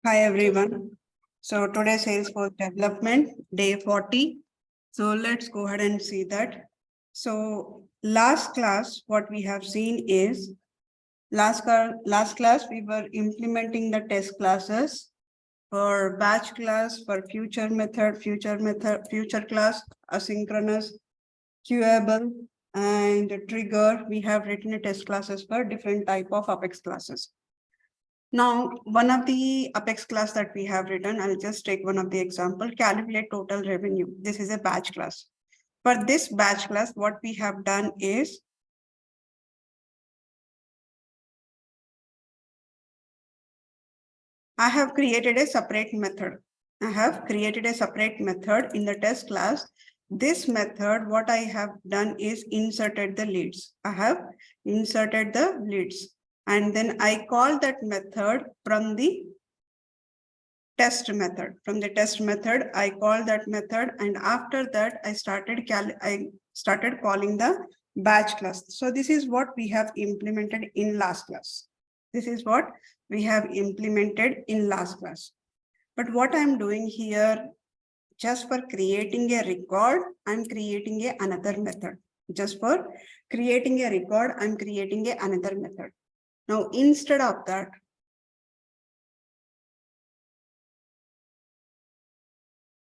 Hi everyone. So today Salesforce development day 40. So let's go ahead and see that. So last class, what we have seen is last class we were implementing the test classes for batch class, for future method, future class, asynchronous, queuable, and trigger. We have written a test classes for different type of Apex classes. Now, one of the Apex class that we have written, I'll just take one of the example, calculate total revenue. This is a batch class. For this batch class, what we have done is I have created a separate method. I have created a separate method in the test class. This method, what I have done is inserted the leads. I have inserted the leads. And then I call that method from the test method. From the test method, I call that method, and after that, I started calling the batch class. So this is what we have implemented in last class. This is what we have implemented in last class. But what I'm doing here, just for creating a record, I'm creating another method. Just for creating a record, I'm creating another method. Now, instead of that,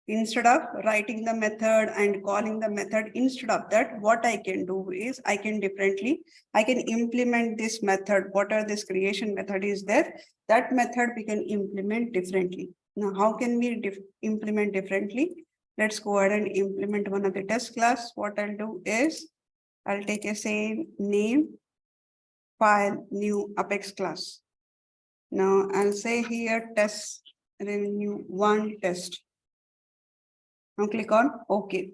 instead of writing the method and calling the method, instead of that, what I can do is I can implement this method. What are this creation method is there? That method we can implement differently. Now, how can we implement differently? Let's go ahead and implement one of the test class. What I'll do is I'll take a same name, file, new Apex class. Now I'll say here test revenue 1 test. Now click on OK.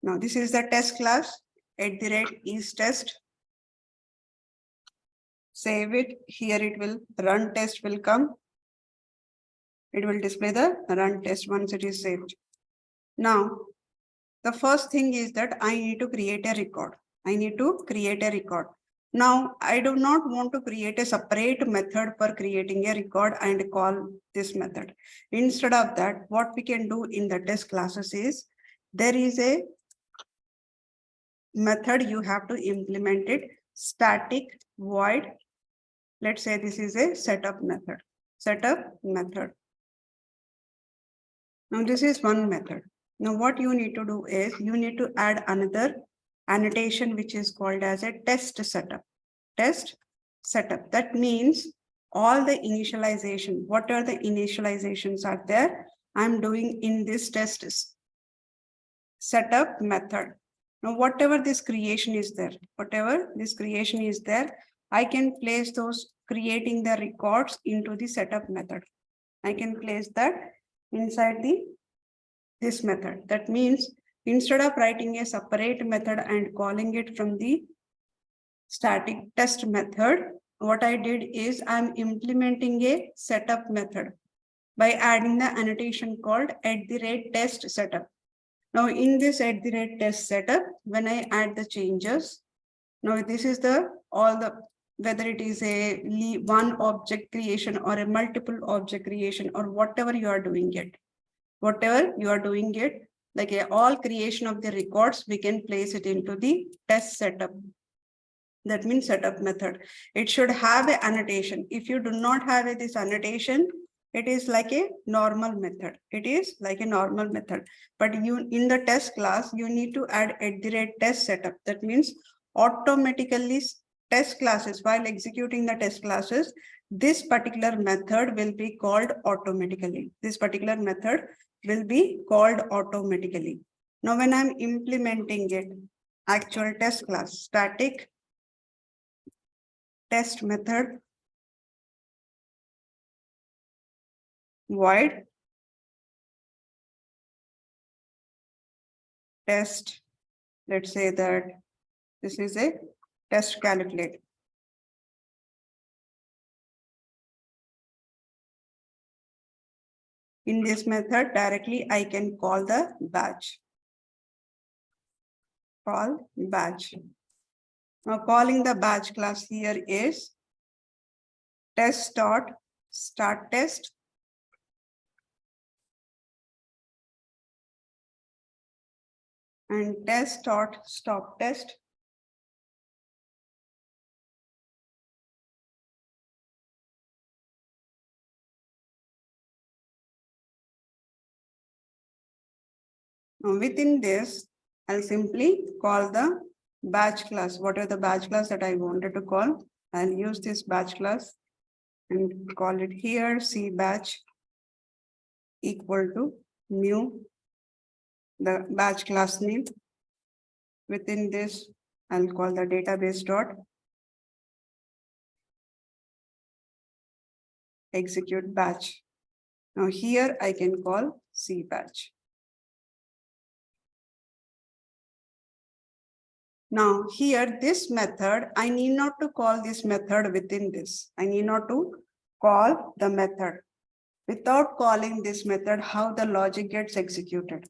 Now this is the test class @is_test. Save it. Here it will run test will come. It will display the run test once it is saved. Now, the first thing is that I need to create a record. I need to create a record. Now, I do not want to create a separate method for creating a record and call this method. Instead of that, what we can do in the test classes is there is a method you have to implement it, static void. Let's say this is a setup method. Now this is one method. Now what you need to do is you need to add another annotation which is called as a test setup. That means all the initialization, what are the initializations are there, I'm doing in this test setup method. Now, whatever this creation is there, I can place those creating the records into the setup method. I can place that inside this method. That means instead of writing a separate method and calling it from the static test method, what I did is I'm implementing a setup method by adding the annotation called @test setup. Now in this @test setup, when I add the changes, now this is whether it is a one object creation or a multiple object creation or whatever you are doing it, like all creation of the records, we can place it into the test setup. That means setup method. It should have an annotation. If you do not have this annotation, it is like a normal method. But you in the test class, you need to add @test setup. That means automatically test classes, while executing the test classes, this particular method will be called automatically. Now, when I'm implementing it, actual test class, static test method void test. Let's say that this is a test calculate. In this method, directly I can call the batch. Now calling the batch class here is test dot start test, and test dot stop test. Now within this, I'll simply call the batch class. What are the batch class that I wanted to call? I'll use this batch class and call it here C batch equal to new, the batch class name. Within this, I'll call the database dot execute batch. Now here I can call C batch. Now here this method, I need not to call this method within this. I need not to call the method. Without calling this method, how the logic gets executed?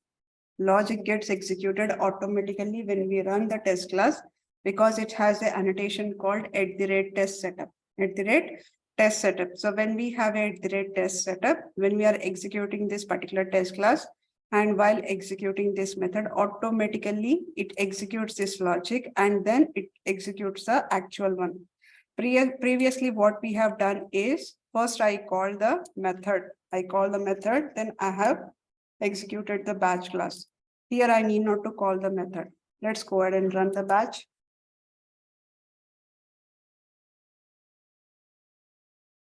Logic gets executed automatically when we run the test class because it has an annotation called @test setup. @test setup. So when we have @test setup, when we are executing this particular test class, and while executing this method, automatically it executes this logic and then it executes the actual one. Previously, what we have done is first I call the method. Then I have executed the batch class. Here I need not to call the method. Let's go ahead and run the batch.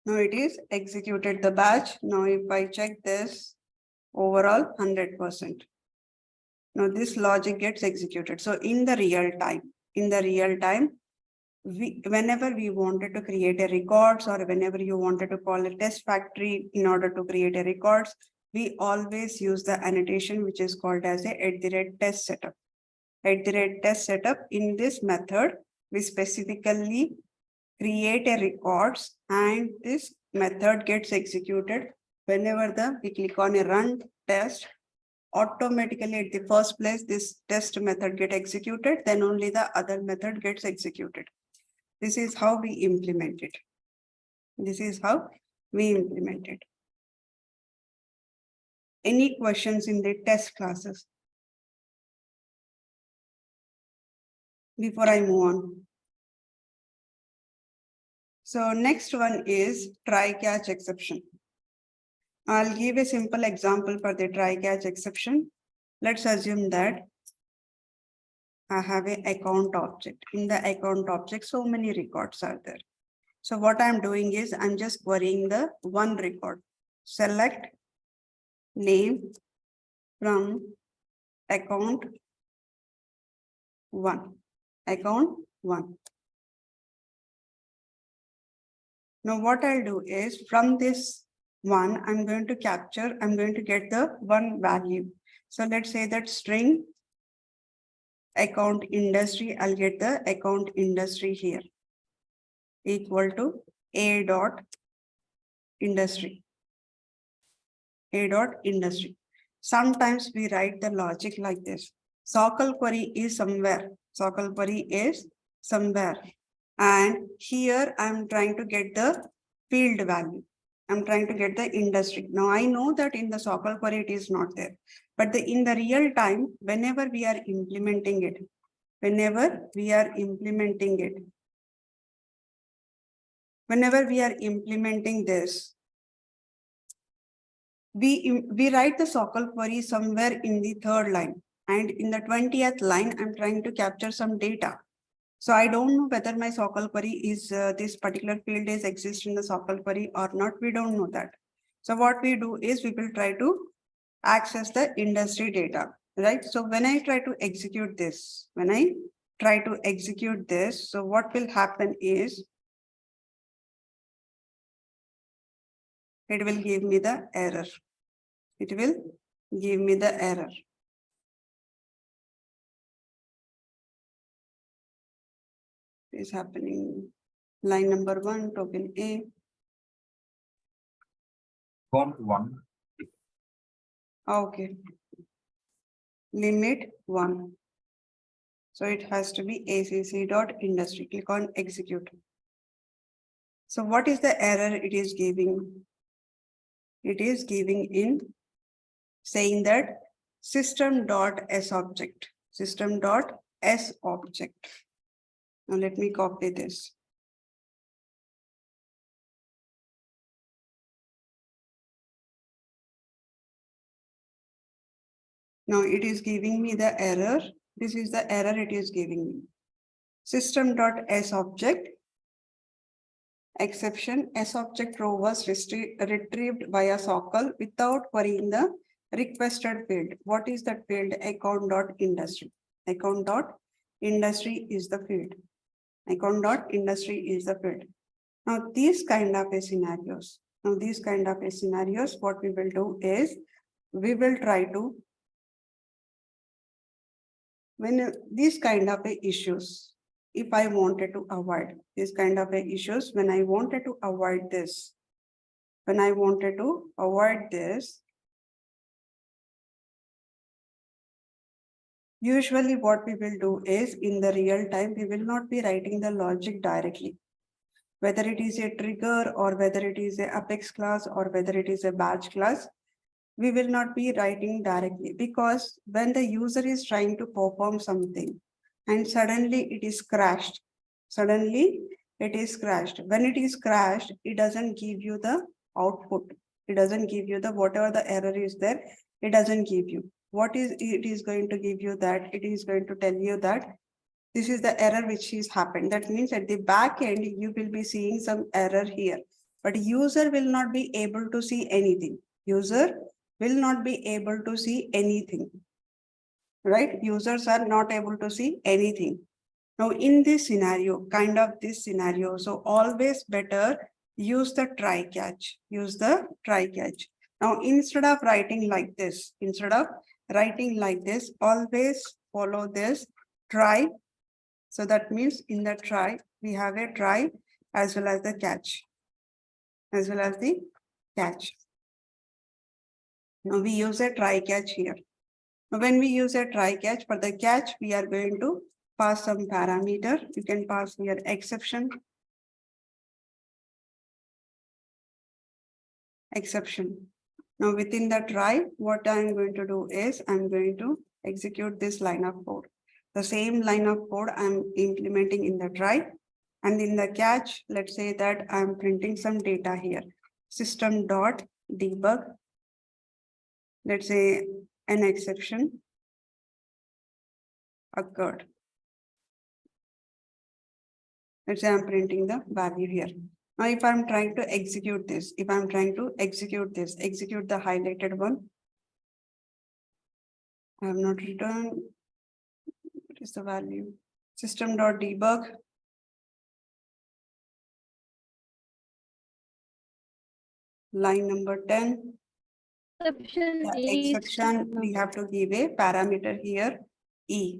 Now it is executed the batch. Now if I check this, overall 100%. Now this logic gets executed. So in the real time, whenever we wanted to create a records or whenever you wanted to call a test factory in order to create a records, we always use the annotation which is called as a @test setup. @test setup. In this method, we specifically create a records and this method gets executed whenever we click on a run test. Automatically at the first place, this test method get executed, then only the other method gets executed. This is how we implement it. Any questions in the test classes before I move on? So next one is try catch exception. I'll give a simple example for the try catch exception. Let's assume that I have an account object. In the account object, so many records are there. So what I'm doing is I'm just querying the one record. Select name from account one. Now what I'll do is from this one, I'm going to get the one value. So let's say that string account industry, I'll get the account industry here equal to a dot industry. Sometimes we write the logic like this. Sockle query is somewhere. And here I'm trying to get the field value. I'm trying to get the industry. Now I know that in the Sockle query it is not there. But in the real time, whenever we are implementing this, we write the Sockle query somewhere in the third line. And in the 20th line, I'm trying to capture some data. So I don't know whether my Sockle query is this particular field is exist in the Sockle query or not. We don't know that. So what we do is we will try to access the industry data, right? So when I try to execute this, so what will happen is it will give me the error. Is happening. Line number 1, token A. Font 1. Okay. Limit 1. So it has to be acc.industry. Click on execute. So what is the error it is giving? It is giving in saying that system.s object. System.s object. Now let me copy this. Now it is giving me the error. This is the error it is giving me. System.s object exception S object row was retrieved via SOCL without querying the requested field. What is that field? Account.industry. Account.industry is the field. Account.industry is the field. Now these kind of a scenarios. What we will do is we will try to when these kind of issues, if I wanted to avoid these kind of issues, when I wanted to avoid this, usually what we will do is in the real time, we will not be writing the logic directly. Whether it is a trigger or whether it is a apex class or whether it is a batch class, we will not be writing directly because when the user is trying to perform something and suddenly it is crashed, when it is crashed, it doesn't give you the output. It doesn't give you the whatever the error is there. It doesn't give you what is it is going to give you that it is going to tell you that this is the error which is happened. That means at the back end, you will be seeing some error here, but user will not be able to see anything. User will not be able to see anything, right? Users are not able to see anything. Now in this scenario, so always better use the try catch, Now instead of writing like this, always follow this try. So that means in the try, we have a try as well as the catch, Now we use a try catch here. Now when we use a try catch, for the catch, we are going to pass some parameter. You can pass here exception. Now within the try, what I'm going to do is I'm going to execute this line of code. The same line of code I'm implementing in the try. And in the catch, let's say that I'm printing some data here. System.debug. Let's say an exception occurred. Let's say I'm printing the value here. Now, if I'm trying to execute this, execute the highlighted one. I have not returned. What is the value? System.debug. Line number 10. Exception, we have to give a parameter here, E.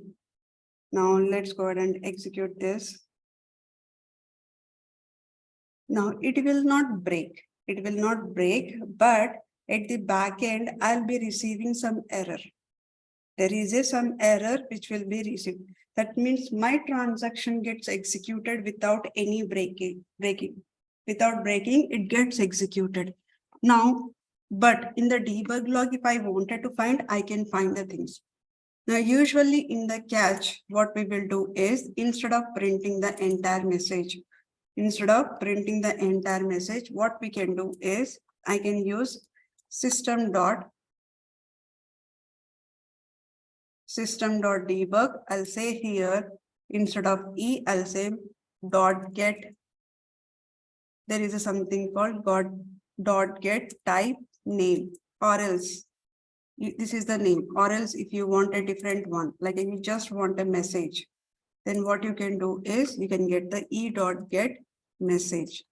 Now let's go ahead and execute this. Now it will not break, but at the back end, I'll be receiving some error. There is some error which will be received. That means my transaction gets executed without any breaking. Without breaking, it gets executed. Now, but in the debug log, if I wanted to find, I can find the things. Now, usually in the catch, what we will do is instead of printing the entire message, what we can do is I can use system.debug. I'll say here instead of E, I'll say .get. There is something called .get type name, or else this is the name, or else if you want a different one, like if you just want a message, then what you can do is you can get the e.get message.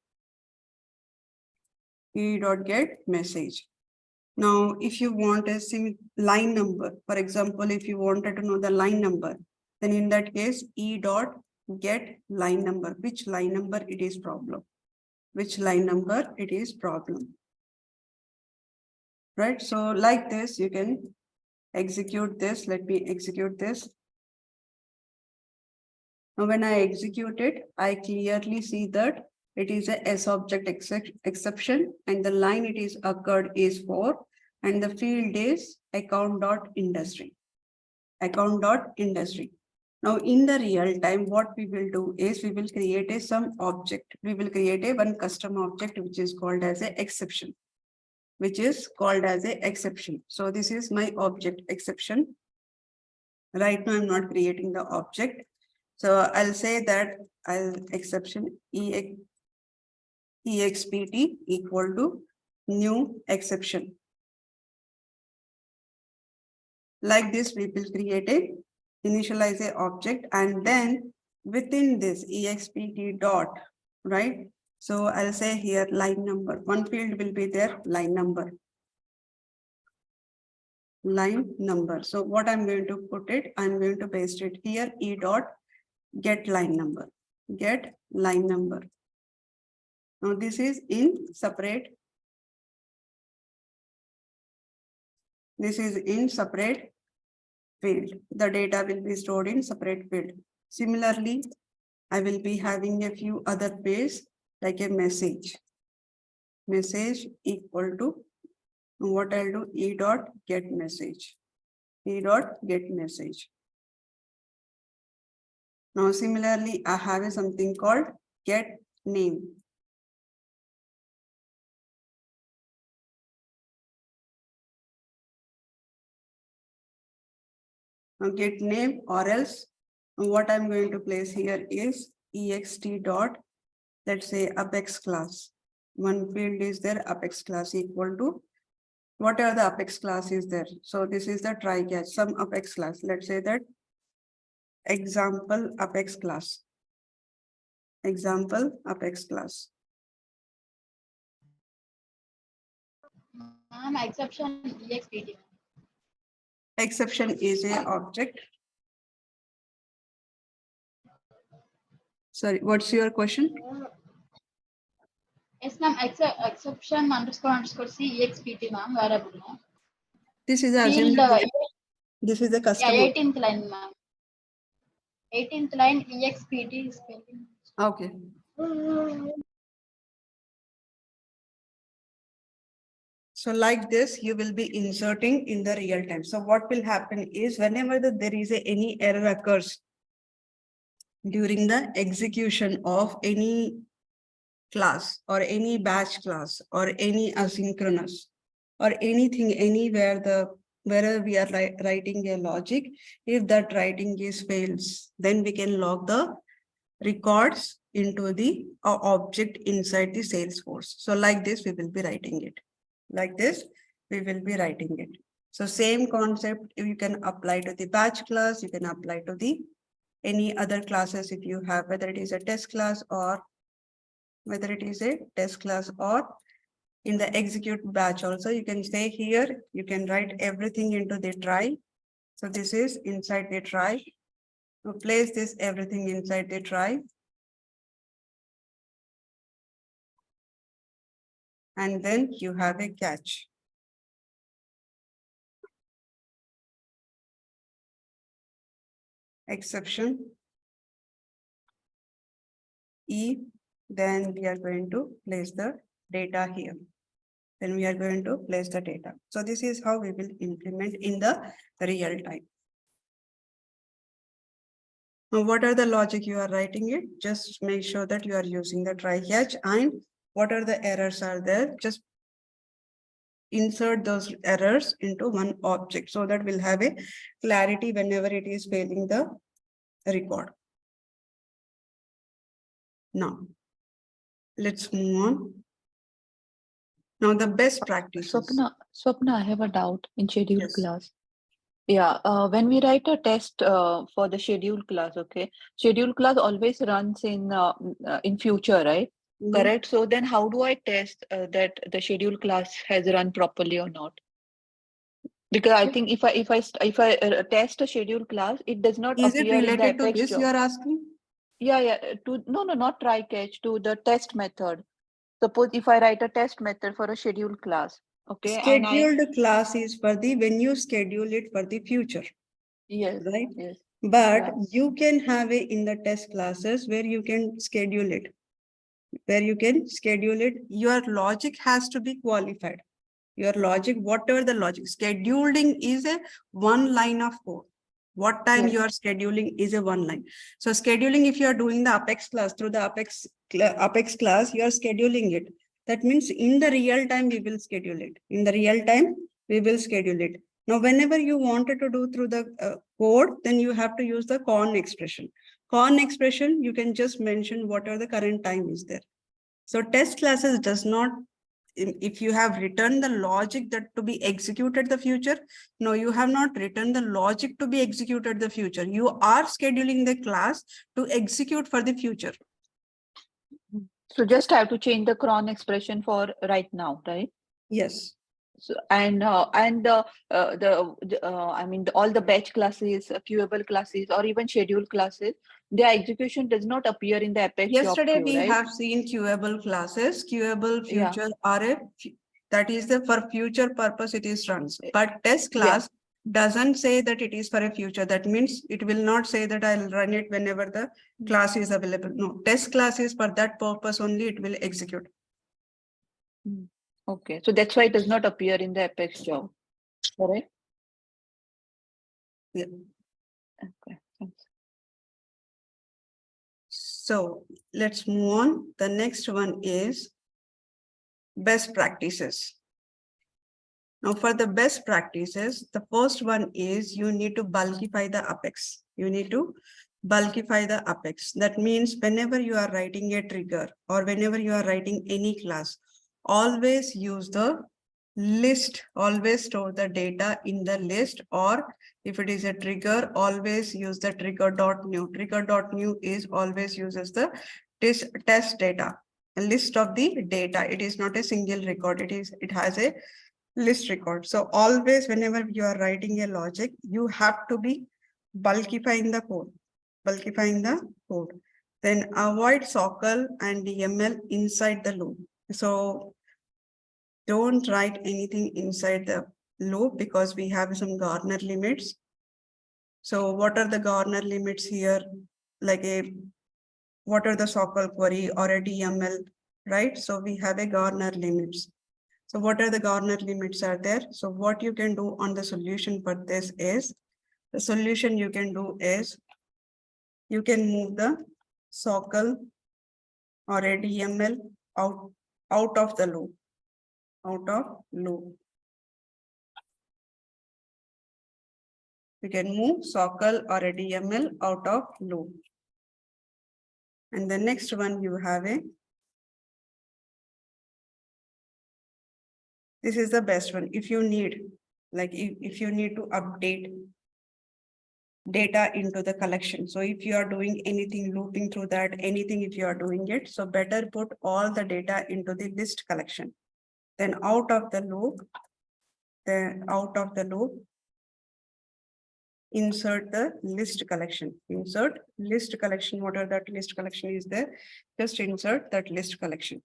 Now, if you want a line number, for example, if you wanted to know the line number, then in that case, e.get line number, which line number it is problem. Right? So like this, you can execute this. Let me execute this. Now, when I execute it, I clearly see that It is a S object exception, and the line it is occurred is 4, and the field is account.industry. Account.industry. Now, in the real time, what we will do is we will create a some object. We will create a one custom object which is called as a exception. So this is my object exception. Right now, I'm not creating the object. So I'll say that I'll exception expt equal to new exception. Like this, we will create a initialize a object, and then within this expt dot, right? So I'll say here line number. One field will be there, line number. So what I'm going to put it, I'm going to paste it here, e dot get line number. Now this is in separate. This is in separate field. The data will be stored in separate field. Similarly, I will be having a few other fields like a message. Message equal to what I'll do, e dot get message. Now similarly, I have something called get name. Now get name, or else what I'm going to place here is ext dot, let's say apex class. One field is there, apex class equal to whatever the apex class is there. So this is the try catch, some apex class. Let's say that example apex class. Example apex class. Exception expt. Exception is a object. Sorry, what's your question? Yes, ma'am. Exception underscore c expt, ma'am. Variable, ma'am. This is a this is the custom. Yeah, 18th line, ma'am. 18th line expt is spelling. Okay. So like this, you will be inserting in the real time. So what will happen is whenever there is any error occurs during the execution of any class or any batch class or any asynchronous or anything, anywhere wherever we are writing a logic, if that writing is fails, then we can log the records into the object inside the Salesforce. So like this, we will be writing it. Like this, we will be writing it. So same concept, you can apply to the batch class, you can apply to the any other classes if you have, whether it is a test class or in the execute batch also, you can say here, you can write everything into the try. So this is inside the try. To place this everything inside the try. And then you have a catch. Exception. E, then we are going to place the data here. Then we are going to place the data. So this is how we will implement in the real time. Now, what are the logic you are writing it? Just make sure that you are using the try catch, and what are the errors are there? Just insert those errors into one object so that we'll have a clarity whenever it is failing the record. Now, let's move on. Now, the best practice. Swapna, I have a doubt in scheduled class. Yeah, when we write a test for the scheduled class, okay, scheduled class always runs in future, right? Correct. So then, how do I test that the scheduled class has run properly or not? Because I think if I test a scheduled class, it does not Is it appear in the related to apex this job. you are asking? Yeah. No, not try catch, to the test method. Suppose if I write a test method for a scheduled class, okay, scheduled class is for the when you schedule it for the future. Yes. Right. Yes. But you can have it in the test classes where you can schedule it. where you can schedule it. Your logic has to be qualified. Your logic, whatever the logic, scheduling is a one line of code. What time you are scheduling is a one line. So scheduling, if you are doing the Apex class through the Apex class, you are scheduling it. That means in the real time, we will schedule it. In the real time, we will schedule it. Now, whenever you wanted to do through the code, then you have to use the con expression. Con expression, you can just mention whatever the current time is there. So test classes does not, if you have written the logic that to be executed the future, no, you have not written the logic to be executed the future. You are scheduling the class to execute for the future. So just have to change the cron expression for right now, right? Yes. So, and I mean all the batch classes, queuable classes, or even scheduled classes, their execution does not appear in the Apex job Yesterday queue, we right? have seen queuable classes, queuable Yeah. future that is the for future purpose it is runs. But test Yeah. class doesn't say that it is for a future. That means it will not say that I'll run it whenever the class is available. No, test class is for that purpose only it will execute. Okay, so that's why it does not appear in the Apex job, correct? Yeah. Okay, thanks. So let's move on. The next one is best practices. Now for the best practices, the first one is you need to bulkify the Apex. You need to bulkify the Apex. That means whenever you are writing a trigger or whenever you are writing any class, always use the list, always store the data in the list, or if it is a trigger, always use the trigger.new. Trigger.new is always uses the test data, a list of the data. It is not a single record. It has a list record. So always whenever you are writing a logic, you have to be bulkifying the code, bulkifying the code. Then avoid SOCL and DML inside the loop. So don't write anything inside the loop because we have some Garner limits. So what are the Garner limits here? What are the SOCL query or a DML, right? So we have a Garner limits. So what are the Garner limits are there? So what you can do on the solution for this is, the solution you can do is, you can move the SOCL or a DML out of the loop, out of loop. You can move SOCL or a DML out of loop. And the next one you have a, this is the best one. If you need, like if you need to update data into the collection. So if you are doing anything looping through that, anything if you are doing it, so better put all the data into the list collection. Then out of the loop, insert the list collection. Insert list collection. Whatever that list collection is there, just insert that list collection.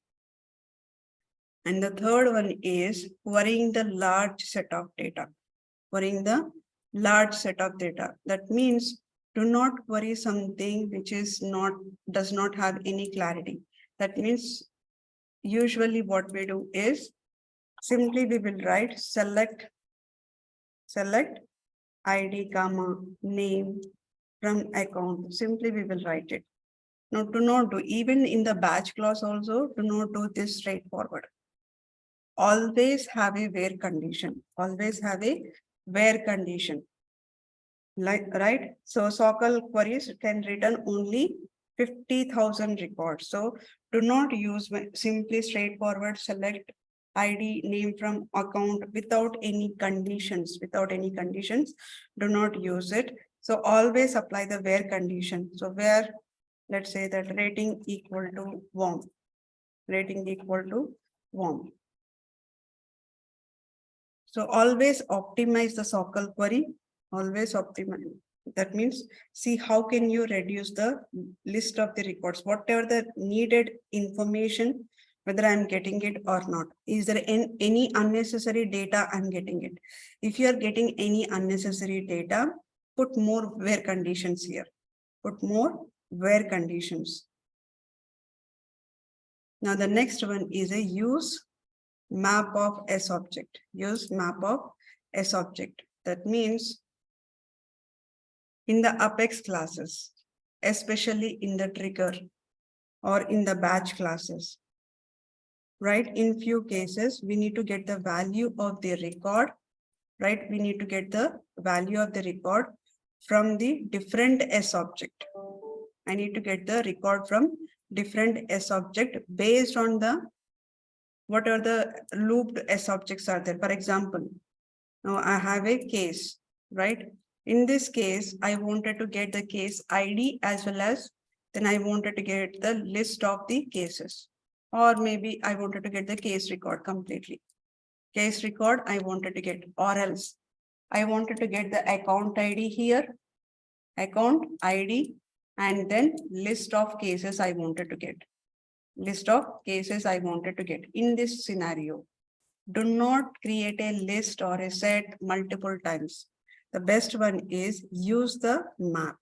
And the third one is querying the large set of data. Querying the large set of data. That means do not query something which is does not have any clarity. That means usually what we do is simply we will write select ID, name from account. Simply we will write it. Now do not do, even in the batch clause also, do not do this straightforward. Always have a where condition. Always have a where condition. Right? So SOCL queries can return only 50,000 records. So do not use simply straightforward select ID name from account without any conditions. Without any conditions, do not use it. So always apply the where condition. So where, let's say that rating equal to warm. Rating equal to warm. So always optimize the SOCL query. Always optimize. That means, see how can you reduce the list of the records, whatever the needed information, whether I'm getting it or not. Is there any unnecessary data I'm getting it? If you are getting any unnecessary data, put more where conditions here. Put more where conditions. Now the next one is a use map of S object. Use map of S object. That means in the Apex classes, especially in the trigger or in the batch classes, right? In few cases, we need to get the value of the record, right? We need to get the value of the record from the different S object. I need to get the record from different S object based on the what are the looped S objects are there. For example, now I have a case, right? In this case, I wanted to get the case ID as well as then I wanted to get the list of the cases, or maybe I wanted to get the case record completely. Case record I wanted to get, or else I wanted to get the account ID here, account ID, and then list of cases I wanted to get. List of cases I wanted to get. In this scenario, do not create a list or a set multiple times. The best one is use the map.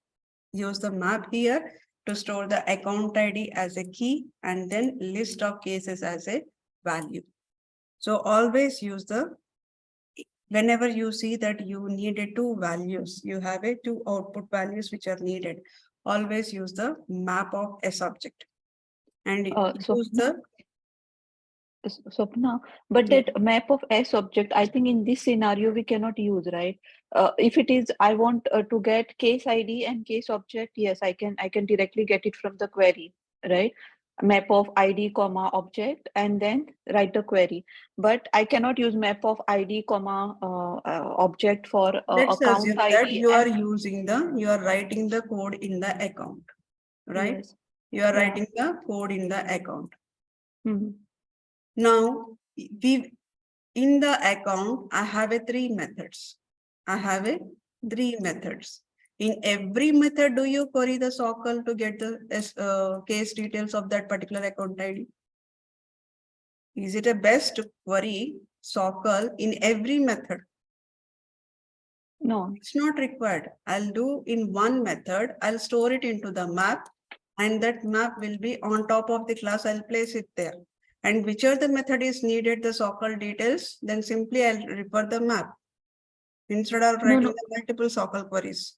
Use the map here to store the account ID as a key and then list of cases as a value. So always use the, whenever you see that you needed two values, you have a two output values which are needed, always use the map of a subject and use the Swapna, but yeah. that map of S object, I think in this scenario we cannot use, right? If it is, I want to get case ID and case object, yes, I can directly get it from the query, right? Map of ID comma object and then write the query. But I cannot use map of ID comma object for Let's account assume that ID you are and using the, you are writing the code in the account, right? yes, You are yeah. writing the code in the account. Hmm. Now, we in the account, I have a three methods. I have a three methods. In every method, do you query the SOCL to get the case details of that particular account ID? Is it a best to query SOCL in every method? No. It's not required. I'll do in one method, I'll store it into the map, and that map will be on top of the class. I'll place it there. And whichever the method is needed, the SOCL details, then simply I'll refer the map instead of No, writing no. the multiple SOCL queries.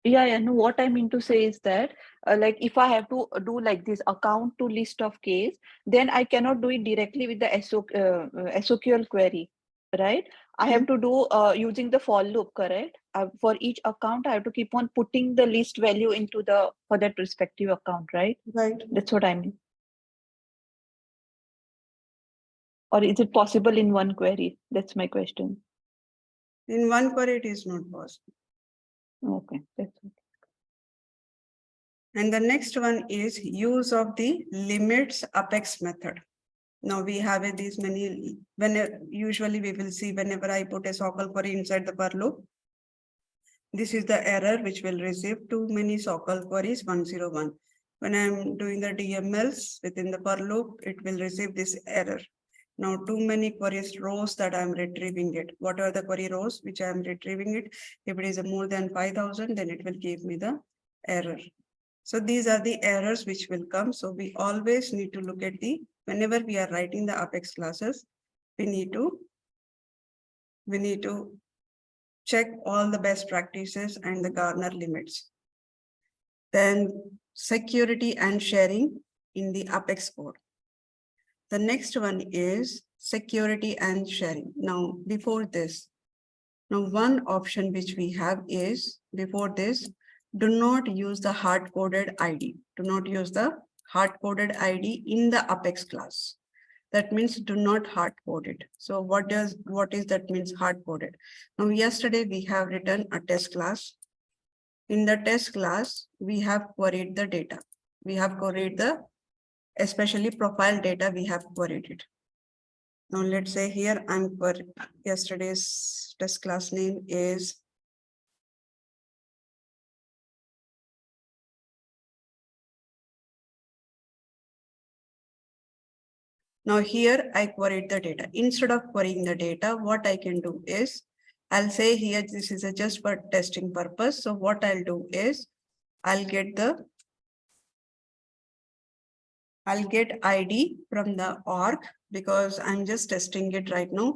Yeah. No, what I mean to say is that, like, if I have to do like this account to list of case, then I cannot do it directly with the SOQL query, right? I have to do using the for loop, correct? For each account, I have to keep on putting the list value into the for that respective account, right? Right. That's what I mean. Or is it possible in one query? That's my question. In one query, it is not possible. Okay, that's it. And the next one is use of the limits Apex method. Now we have these many, usually we will see whenever I put a SOCL query inside the for loop, this is the error which will receive too many SOCL queries 101. When I'm doing the DMLs within the for loop, it will receive this error. Now too many queries rows that I'm retrieving it. What are the query rows which I'm retrieving it? If it is more than 5,000, then it will give me the error. So these are the errors which will come. So we always need to look at the, whenever we are writing the Apex classes, we need to check all the best practices and the Garner limits. Then security and sharing in the Apex code. The next one is security and sharing. Now, before this, now one option which we have is, before this, do not use the hard-coded ID. Do not use the hard-coded ID in the Apex class. That means do not hard code it. So what is that means hard coded? Now yesterday we have written a test class. In the test class, we have queried the data. We have queried the, especially profile data, we have queried it. Now let's say here I'm querying, yesterday's test class name is now here I queried the data. Instead of querying the data, what I can do is, I'll say here, this is just for testing purpose. So what I'll do is, I'll get the I'll get ID from the org because I'm just testing it right now.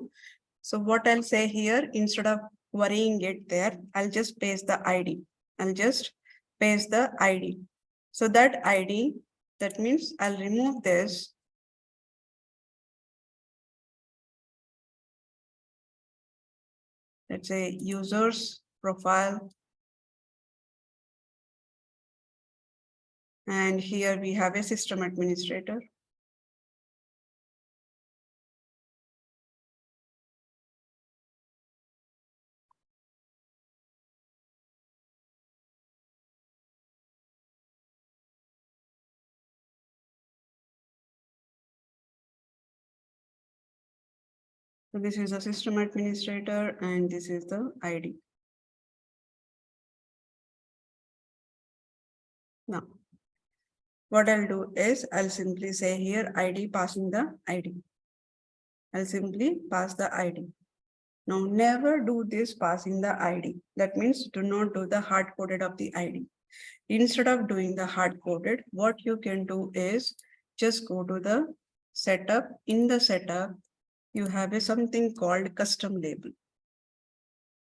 So what I'll say here, instead of querying it there, I'll just paste the ID. I'll just paste the ID. So that ID, that means I'll remove this. Let's say users profile. And here we have a system administrator. So this is a system administrator and this is the ID. Now, what I'll do is I'll simply say here ID passing the ID. I'll simply pass the ID. Now, never do this passing the ID. That means do not do the hard coded of the ID. Instead of doing the hard coded, what you can do is just go to the setup. In the setup, you have a something called custom label.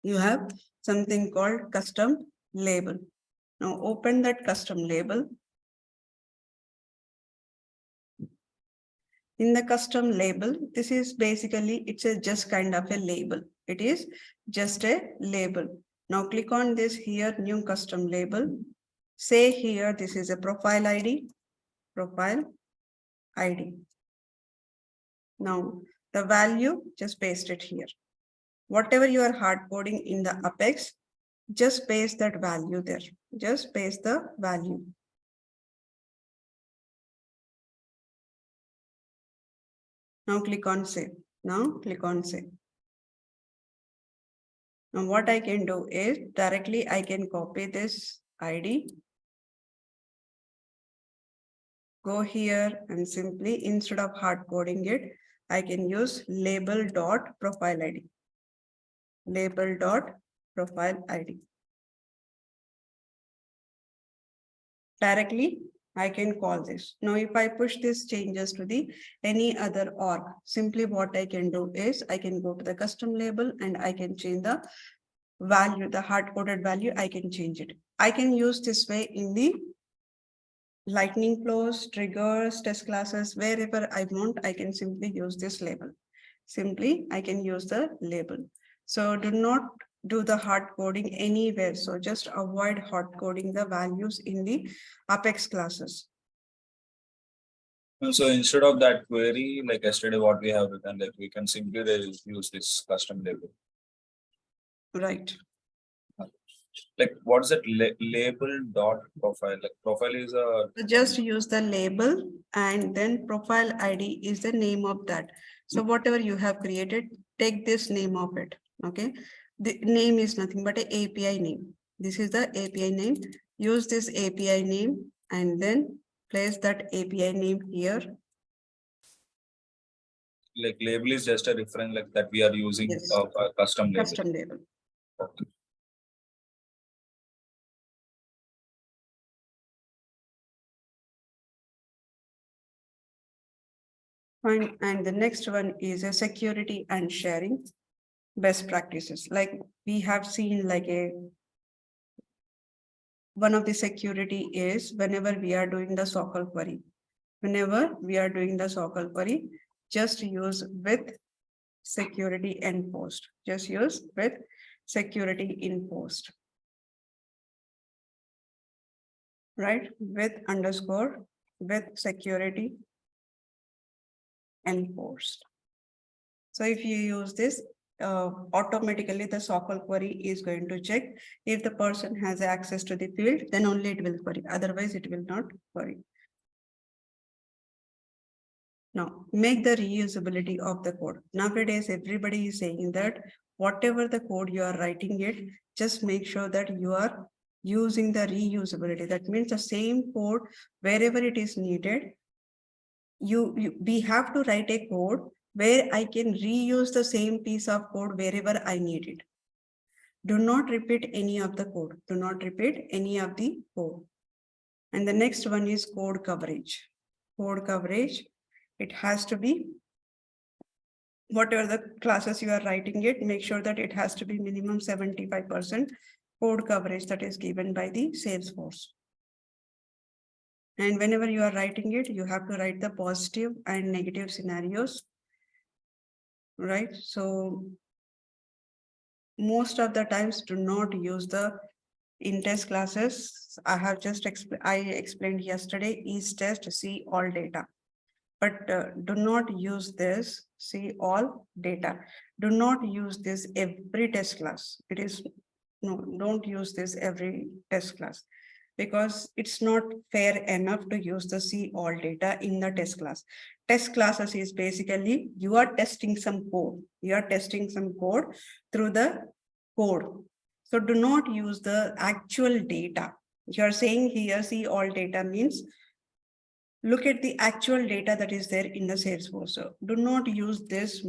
You have something called custom label. Now open that custom label. In the custom label, this is basically, it's a just kind of a label. It is just a label. Now click on this here, new custom label. Say here, this is a profile ID, profile ID. Now the value, just paste it here. Whatever you are hard coding in the Apex, just paste that value there. Just paste the value. Now click on save. Now click on save. Now what I can do is directly I can copy this ID. Go here and simply instead of hard coding it, I can use label.profile ID. Label.profile ID. Directly I can call this. Now, if I push these changes to the any other org, simply what I can do is I can go to the custom label and I can change the value, the hard coded value, I can change it. I can use this way in the lightning flows, triggers, test classes, wherever I want, I can simply use this label. Simply, I can use the label. So do not do the hard coding anywhere. So just avoid hard coding the values in the Apex classes. So instead of that query, like yesterday, what we have written, like we can simply use this custom label. Right. Like what's that label dot profile? Like profile is a. So just use the label and then profile ID is the name of that. So whatever you have created, take this name of it. Okay. The name is nothing but an API name. This is the API name. Use this API name and then place that API name here. Like label is just a reference like that we are using. Yes. A custom label. Custom label. Okay. Fine. And the next one is a security and sharing best practices. Like we have seen like one of the security is whenever we are doing the SOCL query. Whenever we are doing the SOCL query, just use with security in post. Just use with security in post. Right? With underscore with security enforced. So if you use this, automatically the SOCL query is going to check if the person has access to the field, then only it will query. Otherwise, it will not query. Now, make the reusability of the code. Nowadays, everybody is saying that whatever the code you are writing it, just make sure that you are using the reusability. That means the same code, wherever it is needed, we have to write a code where I can reuse the same piece of code wherever I need it. Do not repeat any of the code. Do not repeat any of the code. And the next one is code coverage. code coverage. It has to be whatever the classes you are writing it, make sure that it has to be minimum 75% code coverage that is given by the Salesforce. And whenever you are writing it, you have to write the positive and negative scenarios, right? So most of the times do not use the in test classes. I have just explained yesterday is test see all data, but do not use this see all data. Do not use this every test class. It is no, don't use this every test class, because it's not fair enough to use the see all data in the test class. Test classes is basically you are testing some code. You are testing some code through the code. So do not use the actual data. You are saying here see all data means look at the actual data that is there in the Salesforce. So do not use this.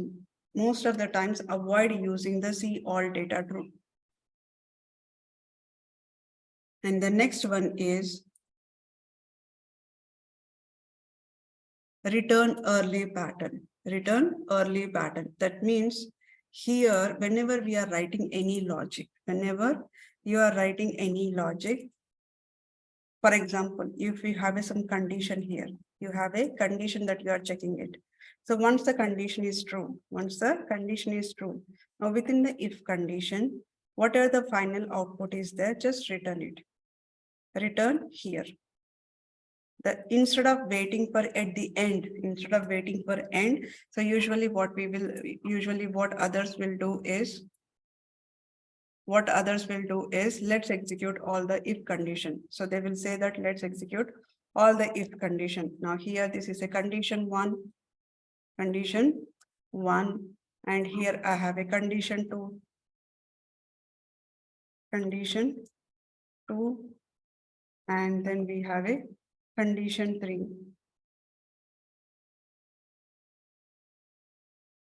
Most of the times avoid using the see all data true. And the next one is return early pattern. Return early pattern. That means here, whenever we are writing any logic, whenever you are writing any logic, for example, if we have some condition here, you have a condition that you are checking it. So once the condition is true, now within the if condition, whatever the final output is there, just return it. Return here. Instead of waiting for at the end, so usually what others will do is, let's execute all the if condition. So they will say that let's execute all the if condition. Now here, this is a condition one, and here I have a condition two, and then we have a condition three.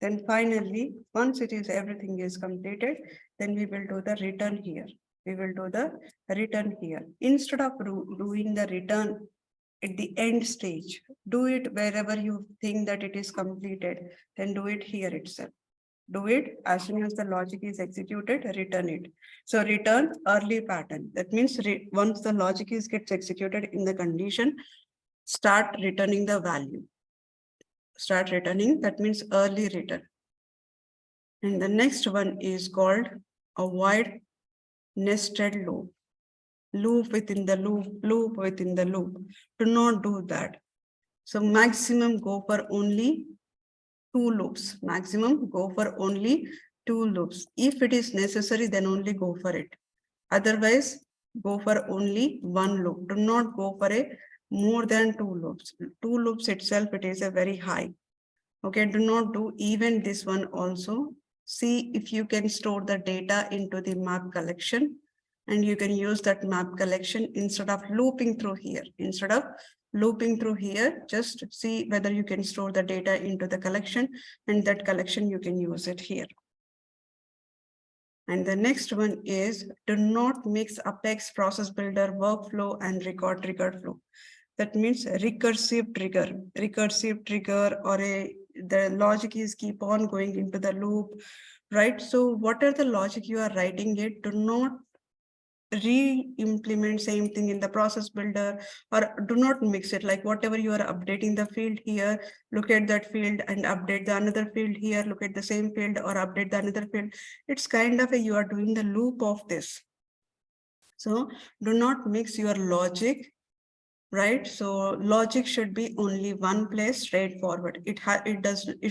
Then finally, once everything is completed, then we will do the return here. Instead of doing the return at the end stage, do it wherever you think that it is completed, then do it here itself. Do it as soon as the logic is executed, return it. So return early pattern. That means once the logic gets executed in the condition, start returning the value. That means early return. And the next one is called avoid nested loop. Loop within the loop. Do not do that. So maximum go for only two loops. If it is necessary, then only go for it. Otherwise, go for only one loop. Do not go for a more than two loops. Two loops itself, it is a very high. Okay, do not do even this one also. See if you can store the data into the map collection, and you can use that map collection instead of looping through here. Just see whether you can store the data into the collection, and that collection you can use it here. And the next one is do not mix Apex, process builder, workflow, and record trigger flow. That means recursive trigger, or the logic is keep on going into the loop, right? So whatever the logic you are writing it, do not re-implement same thing in the process builder, or do not mix it. Like whatever you are updating the field here, look at that field and update the another field here, look at the same field or update the another field. It's kind of you are doing the loop of this. So do not mix your logic, right? So logic should be only one place, straightforward. It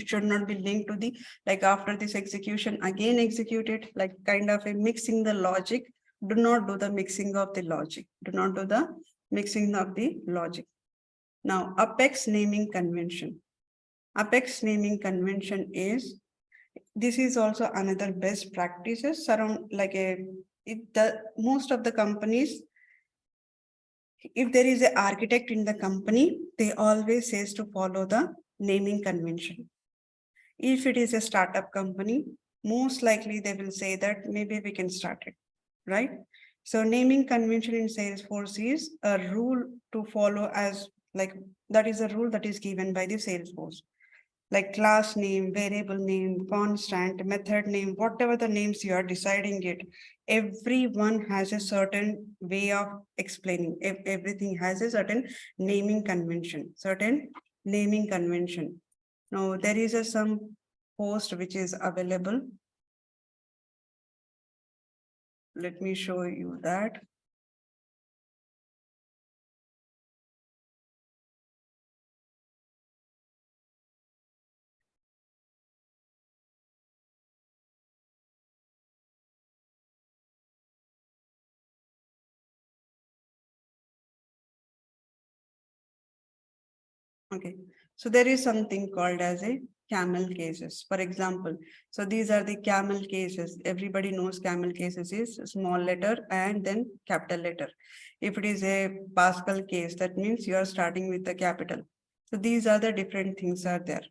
should not be linked to the, like after this execution again execute it, like kind of a mixing the logic. Do not do the mixing of the logic. Now Apex naming convention. Is, this is also another best practices around, like most of the companies, if there is an architect in the company, they always says to follow the naming convention. If it is a startup company, most likely they will say that maybe we can start it, right? So naming convention in Salesforce is a rule to follow, as like That is a rule that is given by the Salesforce. Like class name, variable name, constant, method name, whatever the names you are deciding it, everyone has a certain way of explaining. Everything has a certain naming convention, Now there is some post which is available. Let me show you that. Okay, so there is something called as a camel cases. For example, so these are the camel cases. Everybody knows camel cases is small letter and then capital letter. If it is a Pascal case, that means you are starting with the capital. So these are the different things are there.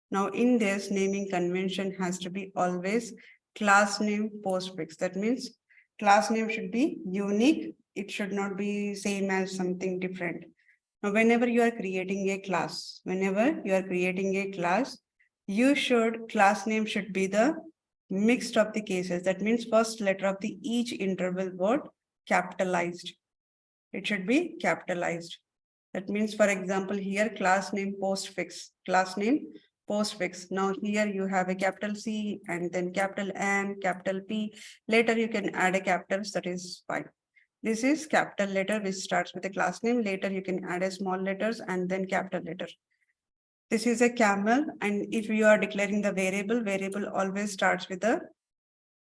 Now in this naming convention has to be always class name postfix. That means class name should be unique. It should not be same as something different. Now, whenever you are creating a class, class name should be the mixed of the cases. That means first letter of the each interval word capitalized. It should be capitalized. That means, for example, here class name postfix. Now here you have a capital C and then capital M, capital P. Later you can add a capitals, that is fine. This is capital letter which starts with a class name. Later you can add a small letters and then capital letter. This is a camel, and if you are declaring the variable always starts with a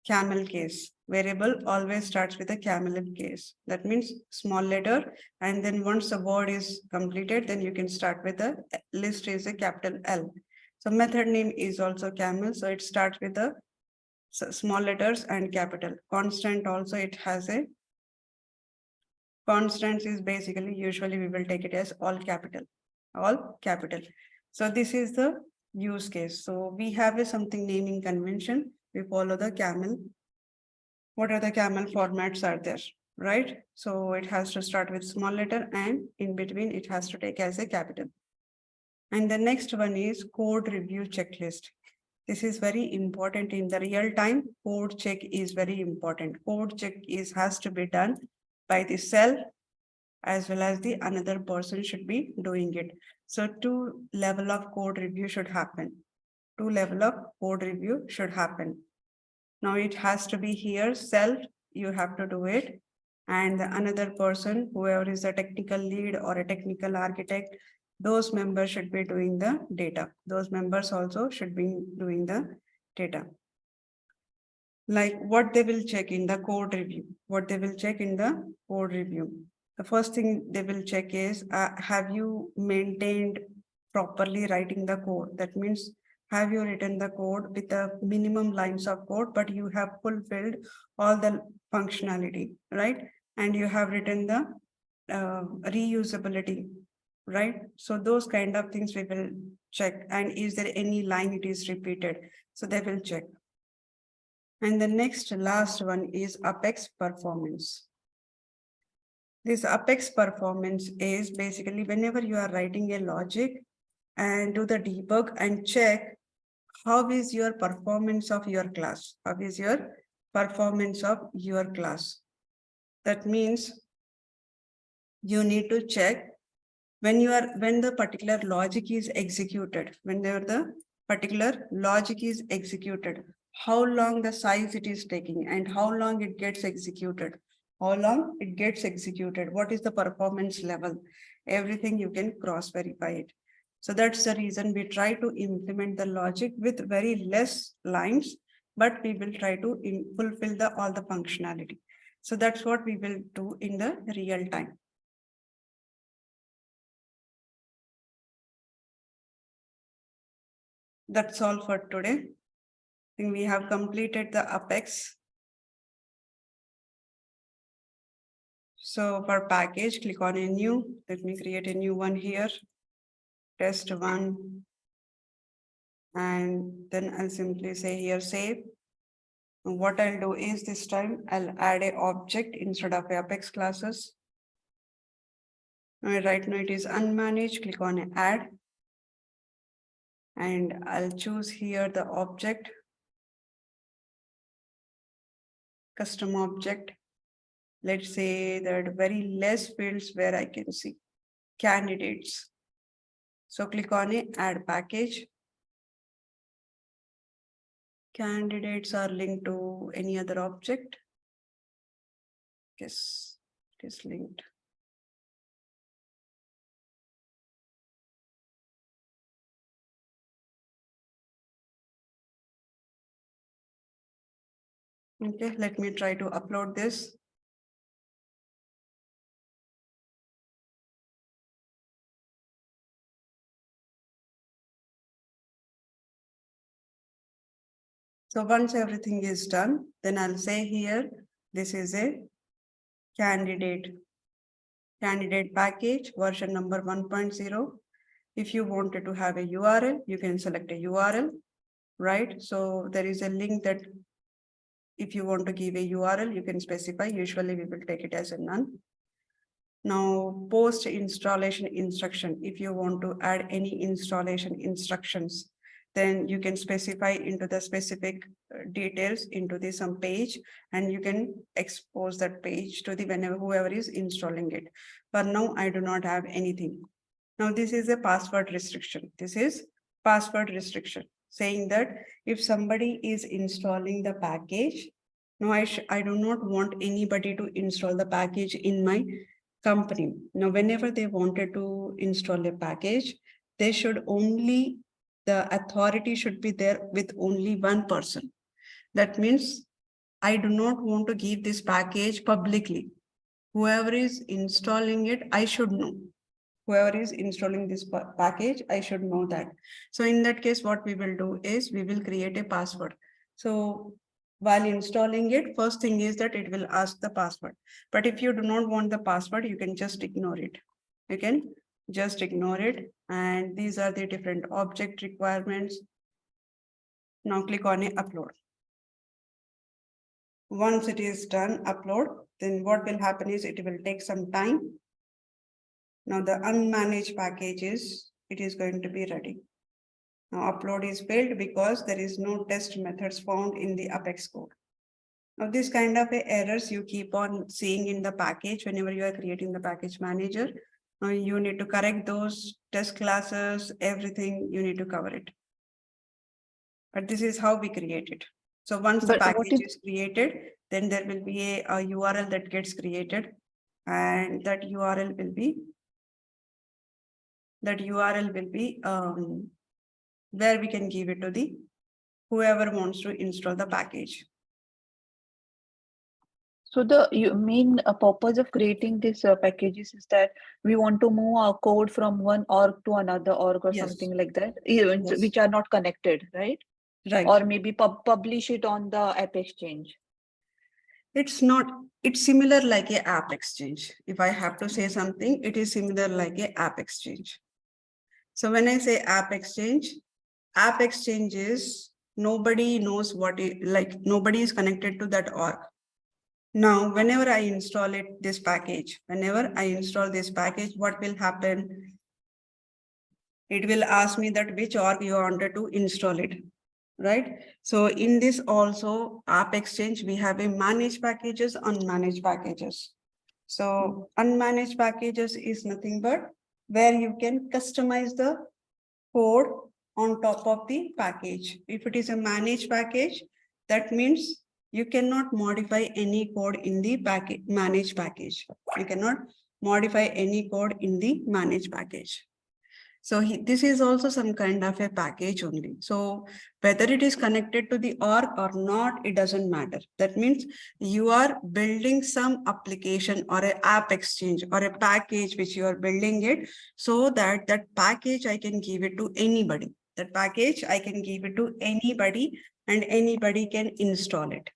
camel case. Variable always starts with a camel case. That means small letter, and then once the word is completed, then you can start with the list is a capital L. So method name is also camel, so it starts with the small letters and capital. Constant also it has a constants is basically usually we will take it as all capital. So this is the use case. So we have a something naming convention. We follow the camel. What are the camel formats are there, right? So it has to start with small letter and in between it has to take as a capital. And the next one is code review checklist. This is very important in the real time. Code check is very important. Code check has to be done by the self as well as the another person should be doing it. So two level of code review should happen. Now it has to be here self, you have to do it. And the another person, whoever is a technical lead or a technical architect, those members should be doing the data. Those members also should be doing the data. Like what they will check in the code review. The first thing they will check is, have you maintained properly writing the code? That means, have you written the code with the minimum lines of code, but you have fulfilled all the functionality, right? And you have written the reusability, right? So those kind of things we will check. And is there any line it is repeated? So they will check. And the last one is Apex performance. This Apex performance is basically whenever you are writing a logic and do the debug and check how is your performance of your class. That means you need to check when the particular logic is executed, how long the size it is taking and how long it gets executed. What is the performance level? Everything you can cross verify it. So that's the reason we try to implement the logic with very less lines, but we will try to fulfill all the functionality. So that's what we will do in the real time. That's all for today. I think we have completed the Apex. So for package, click on a new. Let me create a new one here. Test one. And then I'll simply say here save. And what I'll do is this time I'll add an object instead of Apex classes. Right now it is unmanaged. Click on add. And I'll choose here the object, custom object. Let's say that very less fields where I can see candidates. So click on it, add package. Candidates are linked to any other object. Yes, it is linked. Okay, let me try to upload this. So once everything is done, then I'll say here, this is a candidate package version number 1.0. If you wanted to have a URL, you can select a URL, right? So there is a link that if you want to give a URL, you can specify. Usually we will take it as a none. Now, post installation instruction. If you want to add any installation instructions, then you can specify into the specific details into the some page, and you can expose that page to the whenever whoever is installing it. But now I do not have anything. Now this is a password restriction. This is password restriction saying that if somebody is installing the package, no, I do not want anybody to install the package in my company. Now, whenever they wanted to install a package, they should only, the authority should be there with only one person. That means I do not want to give this package publicly. Whoever is installing it, I should know. Whoever is installing this package, I should know that. So in that case, what we will do is we will create a password. So while installing it, first thing is that it will ask the password. But if you do not want the password, you can just ignore it. You can just ignore it. And these are the different object requirements. Now click on upload. Once it is done, upload, then what will happen is it will take some time. Now the unmanaged packages, it is going to be ready. Now upload is failed because there is no test methods found in the Apex code. Now this kind of errors you keep on seeing in the package whenever you are creating the package manager. Now you need to correct those test classes, everything you need to cover it. But this is how we create it. So once the package is created, then there will be a URL that gets created, and that URL will be where we can give it to the whoever wants to install the package. So the main purpose of creating these packages is that we want to move our code from one org to another org or Yes. something like that, Yes. which are not connected, right? Right. Or maybe publish it on the App Exchange. It's not, it's similar like a app exchange. If I have to say something, it is similar like a app exchange. So when I say app exchange is nobody knows what it, like nobody is connected to that org. Now, whenever I install this package, what will happen? It will ask me that which org you wanted to install it, right? So in this also App Exchange, we have a managed packages, unmanaged packages. So unmanaged packages is nothing but where you can customize the code on top of the package. If it is a managed package, that means you cannot modify any code in the managed package. You cannot modify any code in the managed package. So this is also some kind of a package only. So whether it is connected to the org or not, it doesn't matter. That means you are building some application or an app exchange or a package which you are building it so that that package I can give it to anybody. That package I can give it to anybody and anybody can install it.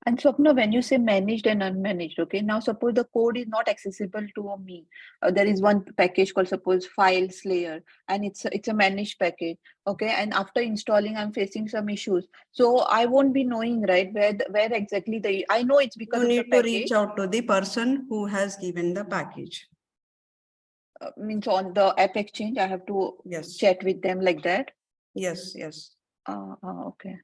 And Swapna, when you say managed and unmanaged, okay, now suppose the code is not accessible to me. There is one package called suppose File Slayer, and it's a managed package, okay. And after installing, I'm facing some issues. So I won't be knowing, right, where exactly I know it's because You of the need to reach package. out to the person who has given the package. Means on the app exchange, I have to Yes. chat with them like that. Yes, yes. Okay.